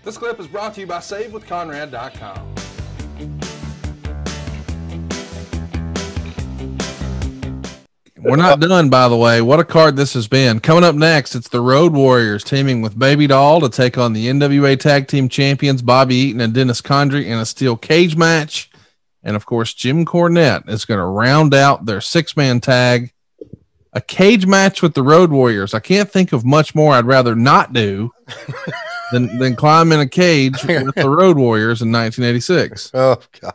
This clip is brought to you by SaveWithConrad.com. We're not done, by the way. What a card this has been. Coming up next, it's the Road Warriors teaming with Baby Doll to take on the NWA Tag Team Champions Bobby Eaton and Dennis Condrey in a steel cage match. And, of course, Jim Cornette is going to round out their six-man tag. A cage match with the Road Warriors. I can't think of much more I'd rather not do than climb in a cage with the Road Warriors in 1986. Oh, God.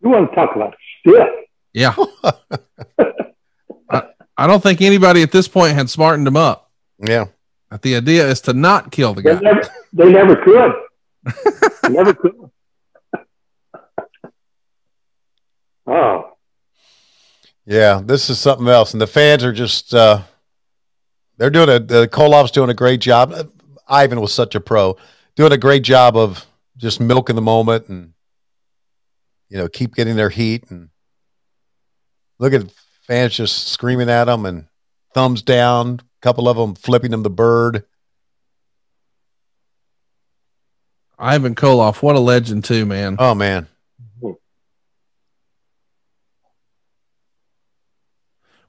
You want to talk about stiff? Yeah. I don't think anybody at this point had smartened him up. Yeah. But the idea is to not kill the guy. They never could. Never could. Oh. Yeah, this is something else. And the fans are just, they're doing Koloff's doing a great job. Ivan was such a pro, doing a great job of just milking the moment and, keep getting their heat. And look at fans just screaming at them and thumbs down, a couple of them flipping them the bird. Ivan Koloff, what a legend too, man. Oh, man.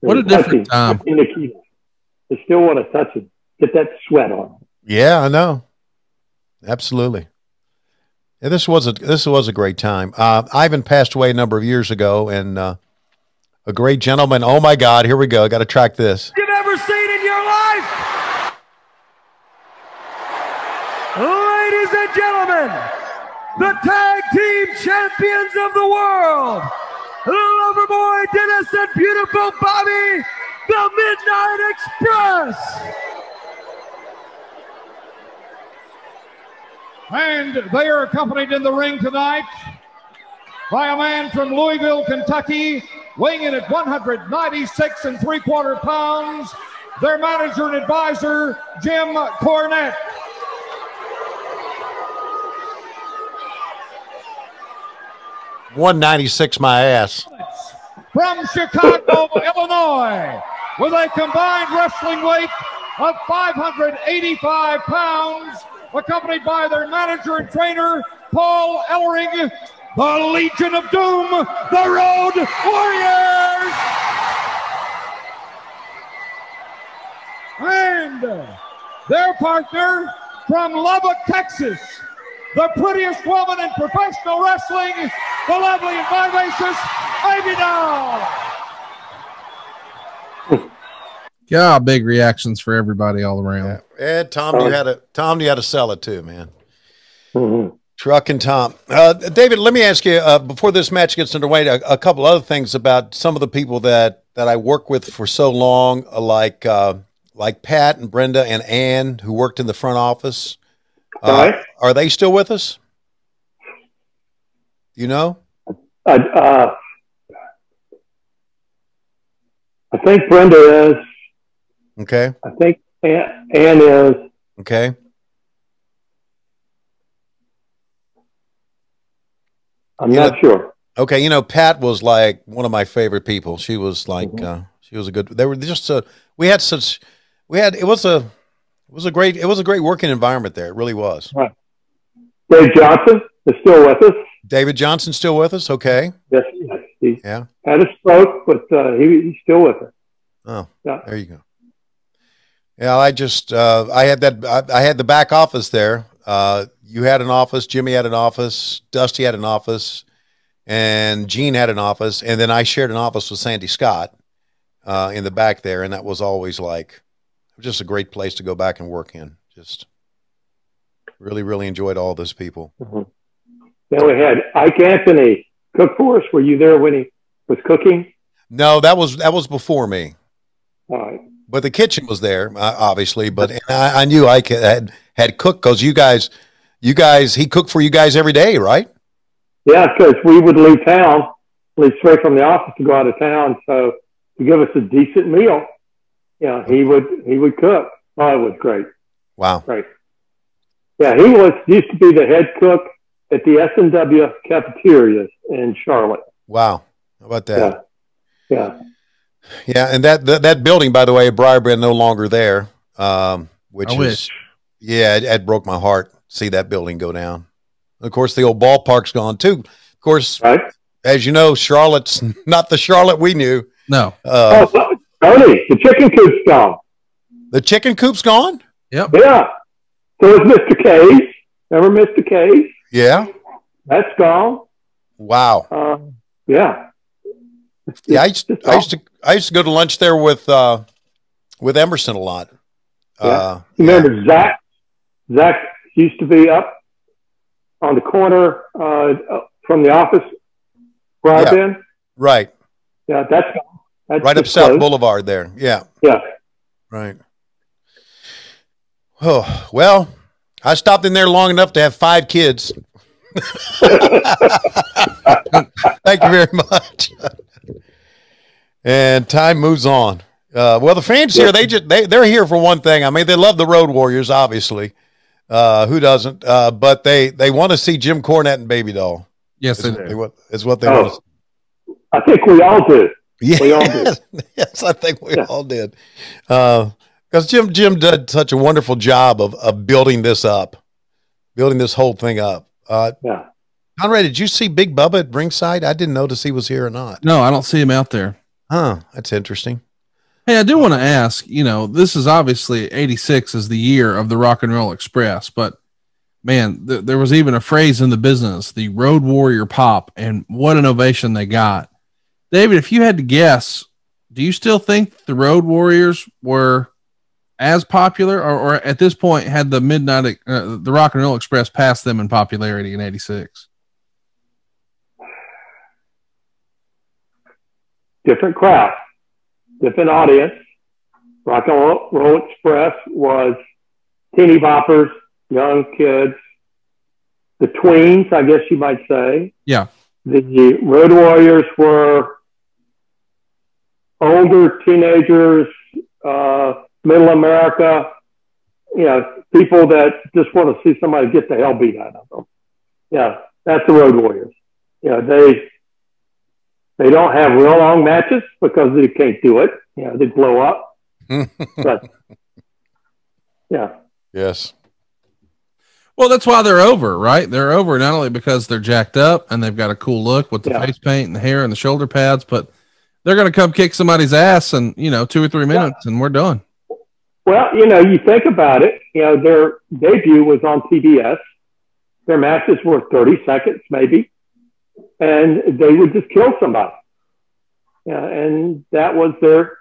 What a different time. They still want to touch it, get that sweat on. Yeah, I know. Absolutely. Yeah, this was a great time. Ivan passed away a number of years ago, and a great gentleman. Oh my God, here we go. Got to track this. You've ever seen in your life, ladies and gentlemen, the tag team champions of the world, Loverboy Dennis and beautiful Bobby, the Midnight Express. And they are accompanied in the ring tonight by a man from Louisville, Kentucky, weighing in at 196 3/4 pounds, their manager and advisor, Jim Cornette. $196 my ass. From Chicago, Illinois, with a combined wrestling weight of 585 pounds, accompanied by their manager and trainer, Paul Ellering, the Legion of Doom, the Road Warriors. And their partner from Lubbock, Texas, the prettiest woman in professional wrestling, the lovely and vivacious Baby Doll. God, big reactions for everybody all around. Yeah. And Tom, you had to sell it too, man. Mm-hmm. Truck and Tom. David, let me ask you, before this match gets underway, a couple other things about some of the people that I work with for so long, like Pat and Brenda and Ann, who worked in the front office. Right. Are they still with us? You know? I think Brenda is. Okay. I think Ann is. Okay. I'm not sure. Okay, Pat was like one of my favorite people. She was like, she was a good. They were just it was a great working environment there. It really was. Right. Dave Johnson is still with us. David Johnson still with us. Okay. Yes, he Yeah. had a stroke, but he's still with us. Oh, Yeah. there you go. Yeah, I just I had the back office there. You had an office, Jimmy had an office, Dusty had an office, and Gene had an office, and then I shared an office with Sandy Scott in the back there, and that was always just a great place to go back and work in. Just really, really enjoyed all those people. Mm-hmm. Then we had Ike Anthony cook for us. Were you there when he was cooking? No, that was before me. All right. But the kitchen was there, obviously. But I knew Ike had cooked because you guys, he cooked for you guys every day, right? Yeah, because we would leave straight from the office to go out of town. So to give us a decent meal, he would cook. Oh, it was great. Wow. Great. Yeah, he used to be the head cook at the S&W cafeterias in Charlotte. Wow. How about that? Yeah. Yeah, and that building, by the way, Briarbrand, no longer there, which I wish. Yeah, it broke my heart. see that building go down. Of course, the old ballpark's gone too. Of course, Right? as you know, Charlotte's not the Charlotte we knew. No. Tony, the chicken coop's gone. The chicken coop's gone? Yep. Yeah. So is Mr. K's. Remember Mr. K's? Yeah. That's gone. Wow. Yeah. Yeah, I used to go to lunch there with Emerson a lot. Yeah. Remember Zach? Zach used to be up on the corner from the office where I've been. Right. Yeah, that's gone. That's right up just South closed. Boulevard there. Yeah. Yeah. Right. Oh, well, I stopped in there long enough to have 5 kids. Thank you very much. And time moves on. Well, the fans here, they're here for one thing. I mean, they love the Road Warriors, obviously. Who doesn't? But they want to see Jim Cornette and Baby Doll. Yes, they do. It's what they want to see. I think we all do. Yes. We all do. Yes, I think we all did. Because Jim did such a wonderful job of building this up, building this whole thing up. Yeah. Conrad, did you see Big Bubba at ringside? I didn't notice he was here or not. No, I don't see him out there. Huh, that's interesting. Hey, I do want to ask, this is obviously 86 is the year of the Rock and Roll Express, but man, there was even a phrase in the business, the Road Warrior Pop, and what an ovation they got. David, if you had to guess, do you still think the Road Warriors were as popular, or at this point had the the Rock and Roll Express passed them in popularity in 86? Different crowd, different audience. Rock and Roll Express was teeny boppers, young kids, the tweens, I guess you might say. Yeah. The Road Warriors were older teenagers, middle America, people that just want to see somebody get the hell beat out of them. Yeah, that's the Road Warriors. They don't have real long matches because they can't do it. They blow up. But yeah. Yes. Well, that's why they're over, right? They're over not only because they're jacked up and they've got a cool look with the face paint and the hair and the shoulder pads, but they're going to come kick somebody's ass in 2 or 3 minutes and we're done. Well, you think about it, their debut was on TBS. Their matches were 30 seconds maybe, and they would just kill somebody. And that was their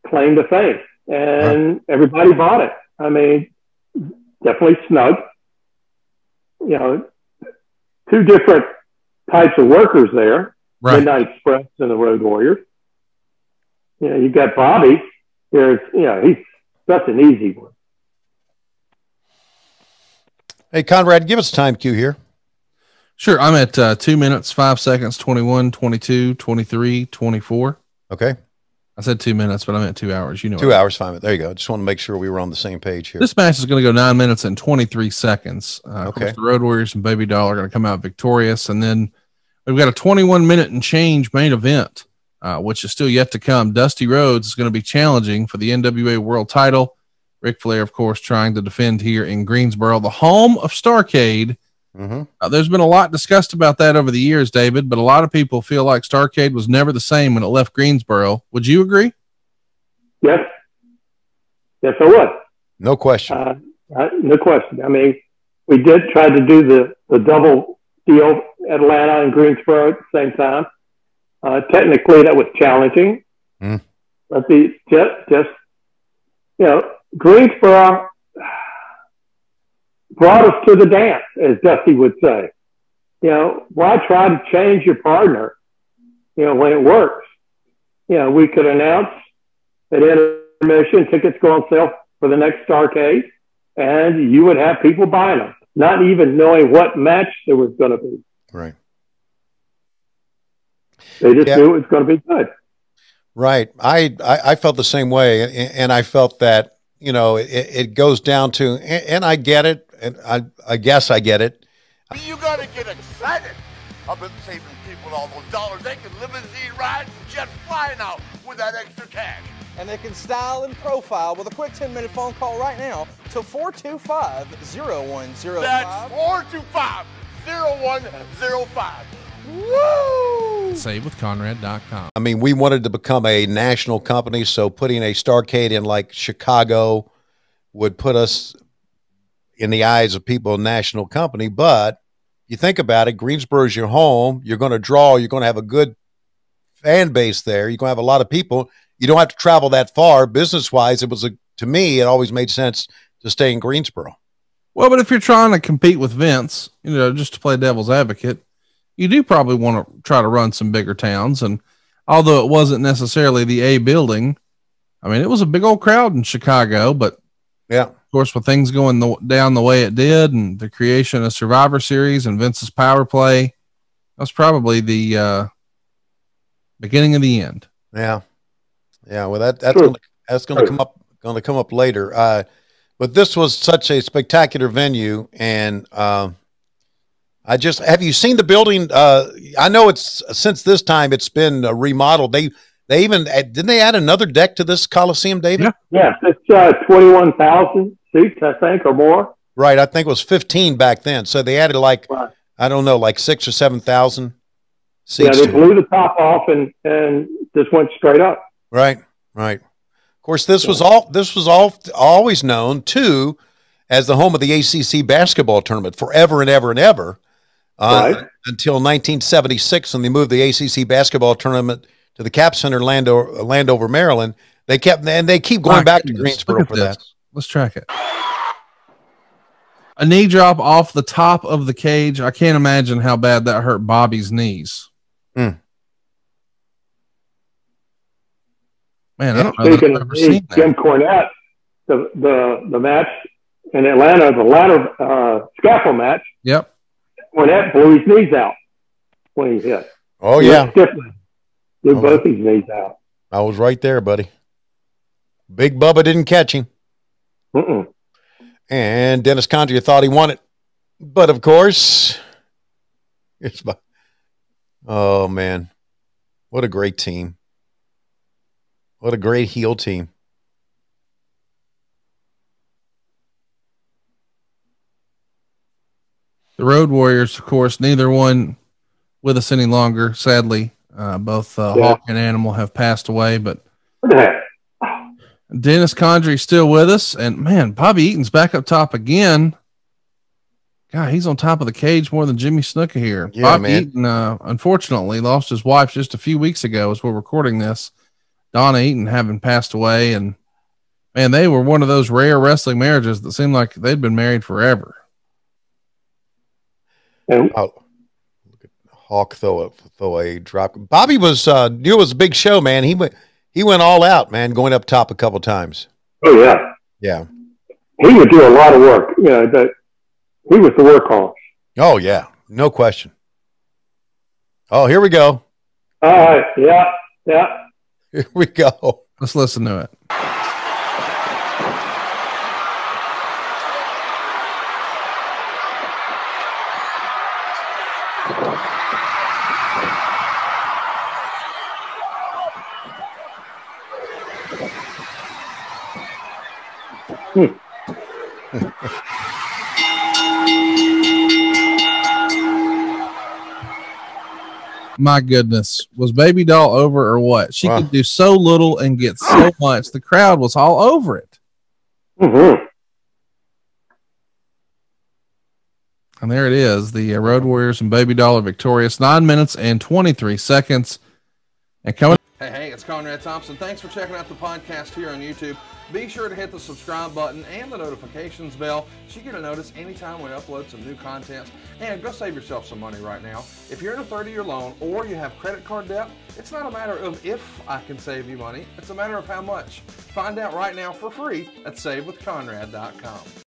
claim to fame. And everybody bought it. I mean, definitely snug. 2 different types of workers there. Right. Midnight Express and the Road Warriors. You got Bobby. He's such an easy one. Hey, Conrad, give us a time cue here. Sure. I'm at 2 minutes, 5 seconds, 21, 22, 23, 24. Okay. I said 2 minutes, but I meant 2 hours. 2 hours, fine. There you go. Just want to make sure we were on the same page here. This match is going to go 9 minutes and 23 seconds. Of course, the Road Warriors and Baby Doll are going to come out victorious. And then we've got a 21-minute and change main event, which is still yet to come. Dusty Rhodes is going to be challenging for the NWA World title. Ric Flair, of course, trying to defend here in Greensboro, the home of Starrcade. Mm-hmm. There's been a lot discussed about that over the years, David, but a lot of people feel like Starrcade was never the same when it left Greensboro. Would you agree? Yes. Yes, I would. No question. No question. I mean, we did try to do the double deal, Atlanta and Greensboro at the same time. Technically, that was challenging. But Greensboro brought us to the dance, as Dusty would say. Why try to change your partner, when it works? We could announce at intermission tickets go on sale for the next Starrcade, and you would have people buying them, not even knowing what match there was going to be. Right. They just knew it was going to be good. Right. I felt the same way, and I felt that, it goes down to, and I get it, and I guess I get it. You got to get excited about saving people all those dollars. They can limousine ride and jet fly now with that extra cash. and they can style and profile with a quick 10-minute phone call right now to 425-0105. That's 425-0105. Woo! SaveWithConrad.com. I mean, we wanted to become a national company, so putting a Starrcade in like Chicago would put us in the eyes of people a national company. But you think about it, Greensboro's your home. You're going to draw. You're going to have a good fan base there. You're going to have a lot of people. You don't have to travel that far. Business-wise, to me, it always made sense to stay in Greensboro. Well, but if you're trying to compete with Vince, just to play devil's advocate, you do probably want to try to run some bigger towns. And although it wasn't necessarily the A building, I mean, it was a big old crowd in Chicago, but yeah, of course, with things going down the way it did and the creation of Survivor Series and Vince's power play, that's probably the beginning of the end. Yeah. Yeah. Well, that's going to come up later. But this was such a spectacular venue. And, have you seen the building? I know it's since this time it's been remodeled. They even didn't they add another deck to this Coliseum, David? Yeah, it's 21,000 seats, I think, or more. Right, I think it was 15 back then. So they added like I don't know, like 6,000 or 7,000 seats. Yeah, they blew the top off and just went straight up. Right. Of course, this was always known too as the home of the ACC basketball tournament forever and ever and ever. Until 1976, when they moved the ACC basketball tournament to the Cap Center, Landover, Maryland. They keep going back to Greensboro for that. Let's track it. A knee drop off the top of the cage. I can't imagine how bad that hurt Bobby's knees. Man, I don't know that I've ever seen that. Jim Cornette, the match in Atlanta, the ladder scaffold match. Yep. Cornette blew his knees out when he hit. Oh, yeah. Blew both his knees out. I was right there, buddy. Big Bubba didn't catch him. And Dennis Condrey thought he won it. But, of course, oh, man. What a great team. What a great heel team. The Road Warriors, of course, neither one with us any longer. Sadly, both Hawk and Animal have passed away, but Dennis Condrey still with us. And man, Bobby Eaton's back up top again. God, he's on top of the cage more than Jimmy Snuka here. Yeah, Bobby man. Eaton, unfortunately, lost his wife just a few weeks ago as we're recording this. Donna Eaton having passed away. And man, they were one of those rare wrestling marriages that seemed like they'd been married forever. Oh, look at Hawk throw a drop. Bobby was knew it was a big show, man. He went all out, man, going up top a couple times. Oh yeah, yeah. He would do a lot of work. He was the workhorse. Oh yeah, no question. Oh, here we go. All right, yeah. Here we go. Let's listen to it. My goodness, was Baby Doll over or what? She could do so little and get so much. The crowd was all over it. And there it is. The Road Warriors and Baby Doll are victorious. 9 minutes and 23 seconds. And coming. Hey, it's Conrad Thompson. Thanks for checking out the podcast here on YouTube. Be sure to hit the subscribe button and the notifications bell so you get a notice anytime we upload some new content. And go save yourself some money right now. If you're in a 30-year loan or you have credit card debt, it's not a matter of if I can save you money. It's a matter of how much. Find out right now for free at SaveWithConrad.com.